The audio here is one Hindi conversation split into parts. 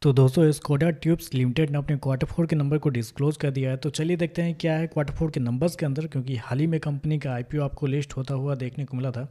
तो दोस्तों स्कोडा ट्यूब्स लिमिटेड ने अपने क्वार्टर फोर के नंबर को डिस्क्लोज कर दिया है। तो चलिए देखते हैं क्या है क्वार्टर फोर के नंबर्स के अंदर, क्योंकि हाल ही में कंपनी का आईपीओ आपको लिस्ट होता हुआ देखने को मिला था।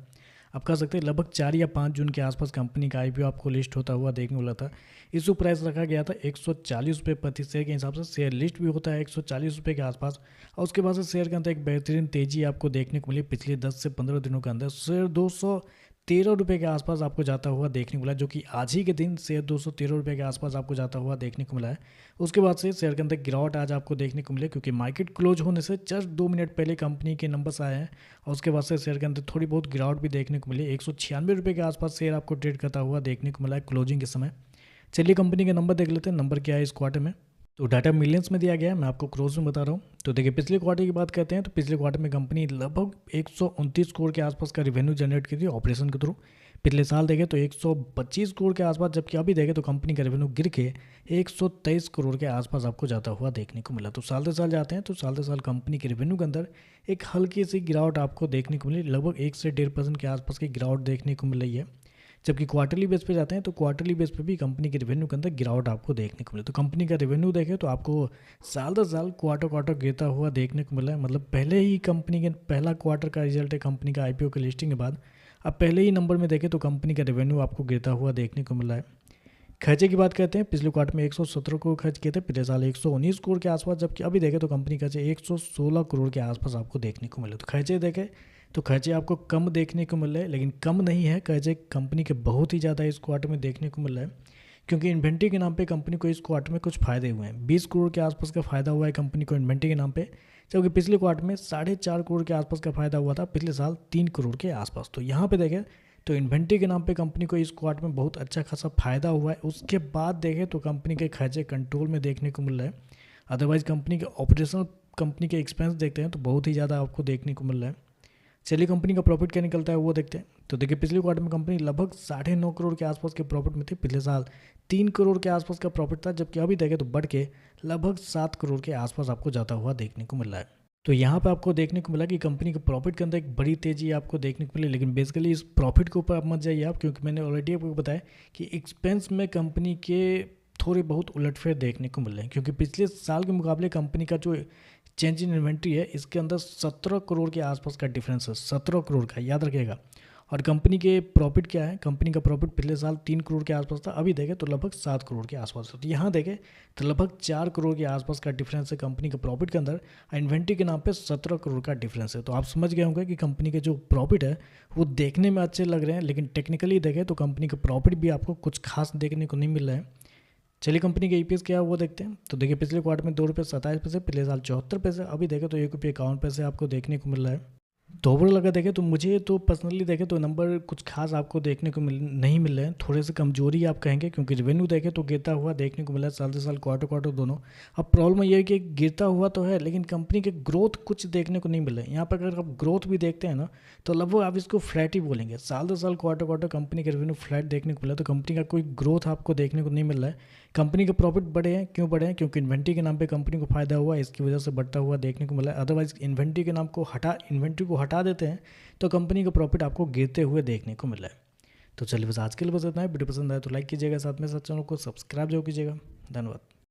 आप कह सकते हैं लगभग 4 या 5 जून के आसपास कंपनी का आईपीओ आपको लिस्ट होता हुआ देखने को मिला था। इशू प्राइस रखा गया था 140 रुपये प्रति शेयर के हिसाब से। शेयर लिस्ट भी होता है 140 रुपये के आसपास। और उसके बाद से शेयर के अंदर एक बेहतरीन तेजी आपको देखने को मिली पिछले 10 से 15 दिनों के अंदर। शेयर 213 रुपये के आसपास आपको जाता हुआ देखने को मिला, जो कि आज ही के दिन शेयर 213 रुपये के आसपास आपको जाता हुआ देखने को मिला है। उसके बाद से शेयर के अंदर गिरावट आज आपको देखने को मिले, क्योंकि मार्केट क्लोज होने से जस्ट 2 मिनट पहले कंपनी के नंबर्स आए हैं। और उसके बाद से शेयर के अंदर थोड़ी बहुत गिरावट भी देखने को मिली। 196 रुपये के आसपास शेयर आपको ट्रेड करता हुआ देखने को मिला है क्लोजिंग के समय। चलिए कंपनी के नंबर देख लेते हैं, नंबर क्या है इस क्वार्टर में। तो डाटा मिलियंस में दिया गया है, मैं आपको क्रोज में बता रहा हूँ। तो देखिए पिछले क्वार्टर की बात करते हैं तो पिछले क्वार्टर में कंपनी लगभग 129 करोड़ के आसपास का रेवेन्यू जनरेट की थी ऑपरेशन के थ्रू। पिछले साल देखें तो 125 करोड़ के आसपास, जबकि अभी देखें तो कंपनी का रेवेन्यू गिर के 123 करोड़ के आसपास आपको जाता हुआ देखने को मिला। तो साल से साल जाते हैं तो साल से साल कंपनी के रेवेन्यू के अंदर एक हल्की सी गिरावट आपको देखने को मिली, लगभग 1 से 1.5% के आसपास की गिरावट देखने को मिल रही है। जबकि क्वार्टरली बेस पे जाते हैं तो क्वार्टरली बेस पे भी कंपनी के रेवेन्यू के अंदर गिरावट आपको देखने को मिले। तो कंपनी का रेवेन्यू देखें तो आपको साल दर साल क्वार्टर क्वार्टर गिरता हुआ देखने को मिला है। मतलब पहले ही कंपनी के पहला क्वार्टर का रिजल्ट है कंपनी का आईपीओ के लिस्टिंग के बाद। अब पहले ही नंबर में देखें तो कंपनी का रेवेन्यू आपको गिरता हुआ देखने को मिला है। खर्चे की बात करते हैं, पिछले क्वार्टर में 117 करोड़ खर्च किए थे, पिछले साल 119 करोड़ के आसपास, जबकि अभी देखें तो कंपनी खर्चे 116 करोड़ के आसपास आपको देखने को मिले। तो खर्चे देखें तो खर्चे आपको कम देखने को मिल रहे हैं, लेकिन कम नहीं है, खर्चे कंपनी के बहुत ही ज़्यादा इस क्वार्टर में देखने को मिल रहा है। क्योंकि इन्वेंट्री के नाम पे कंपनी को इस क्वार्टर में कुछ फ़ायदे हुए हैं। 20 करोड़ के आसपास का फ़ायदा हुआ है कंपनी को इन्वेंट्री के नाम पे, जबकि पिछले क्वार्टर में 4.5 करोड़ के आसपास का फ़ायदा हुआ था, पिछले साल 3 करोड़ के आसपास। तो यहाँ पे देखें तो इन्वेंट्री के नाम पे कंपनी को इस क्वार्टर में बहुत अच्छा खासा फ़ायदा हुआ है। उसके बाद देखें तो कंपनी के खर्चे कंट्रोल में देखने को मिल रहा है। अदरवाइज़ कंपनी के ऑपरेशनल कंपनी के एक्सपेंस देखते हैं तो बहुत ही ज़्यादा आपको देखने को मिल रहा है। चलिए कंपनी का प्रॉफिट क्या निकलता है वो देखते हैं। तो देखिए पिछले क्वार्टर में कंपनी लगभग 9.5 करोड़ के आसपास के प्रॉफिट में थी। पिछले साल 3 करोड़ के आसपास का प्रॉफिट था, जबकि अभी देखें तो बढ़ के लगभग 7 करोड़ के आसपास आपको जाता हुआ देखने को मिल रहा है। तो यहाँ पे आपको देखने को मिला कि कंपनी के प्रॉफिट के अंदर एक बड़ी तेजी आपको देखने को मिली, लेकिन बेसिकली इस प्रॉफिट के ऊपर आप मत जाइए आप, क्योंकि मैंने ऑलरेडी आपको बताया कि एक्सपेंस में कंपनी के थोड़े बहुत उलटफेर देखने को मिल रहे हैं। क्योंकि पिछले साल के मुकाबले कंपनी का जो चेंज इन इन्वेंट्री है इसके अंदर 17 करोड़ के आसपास का डिफरेंस है, 17 करोड़ का, याद रखिएगा। और कंपनी के प्रॉफिट क्या है, कंपनी का प्रॉफिट पिछले साल 3 करोड़ के आसपास था, अभी देखें तो लगभग 7 करोड़ के आसपास है। तो यहाँ देखें तो लगभग 4 करोड़ के आसपास का डिफरेंस है कंपनी के प्रॉफिट के अंदर। इन्वेंट्री के नाम पे 17 करोड़ का डिफरेंस है। तो आप समझ गए होंगे कि कंपनी के जो प्रॉफिट है वो देखने में अच्छे लग रहे हैं, लेकिन टेक्निकली देखें तो कंपनी का प्रॉफिट भी आपको कुछ खास देखने को नहीं मिल रहा है। चलिए कंपनी के ईपीएस क्या है वो देखते हैं। तो देखिए पिछले क्वार्टर में 2 रुपये 27 पैसे, पिछले साल 74 पैसे, अभी देखें तो 1 रुपये 51 पैसे आपको देखने को मिल रहा है। तो ओवरऑल अगर देखें तो मुझे तो पर्सनली देखें तो नंबर कुछ खास आपको देखने को नहीं मिल रहे हैं, थोड़े से कमजोरी आप कहेंगे, क्योंकि रेवेन्यू देखें तो गिरता हुआ देखने को मिला है साल से साल, क्वार्टर क्वार्टर दोनों। अब प्रॉब्लम ये है कि गिरता हुआ तो है, लेकिन कंपनी के ग्रोथ कुछ देखने को नहीं मिल रहा है। यहाँ पर अगर आप ग्रोथ भी देखते हैं ना तो लगभग आप इसको फ्लैट ही बोलेंगे। साल दर साल क्वार्टर क्वार्टर कंपनी के रेवेन्यू फ्लैट देखने को मिला है, तो कंपनी का कोई ग्रोथ आपको देखने को नहीं मिल रहा है। कंपनी के प्रॉफिट बढ़े हैं, क्यों बढ़े हैं? क्योंकि इन्वेंट्री के नाम पे कंपनी को फायदा हुआ है, इसकी वजह से बढ़ता हुआ देखने को मिला है। अदरवाइज इन्वेंट्री के नाम को इन्वेंट्री को हटा देते हैं तो कंपनी का प्रॉफिट आपको गिरते हुए देखने को मिला है। तो चलिए बस आज के लिए बस इतना है। वीडियो पसंद आए तो लाइक कीजिएगा, साथ में साथ चैनल को सब्सक्राइब जरूर कीजिएगा। धन्यवाद।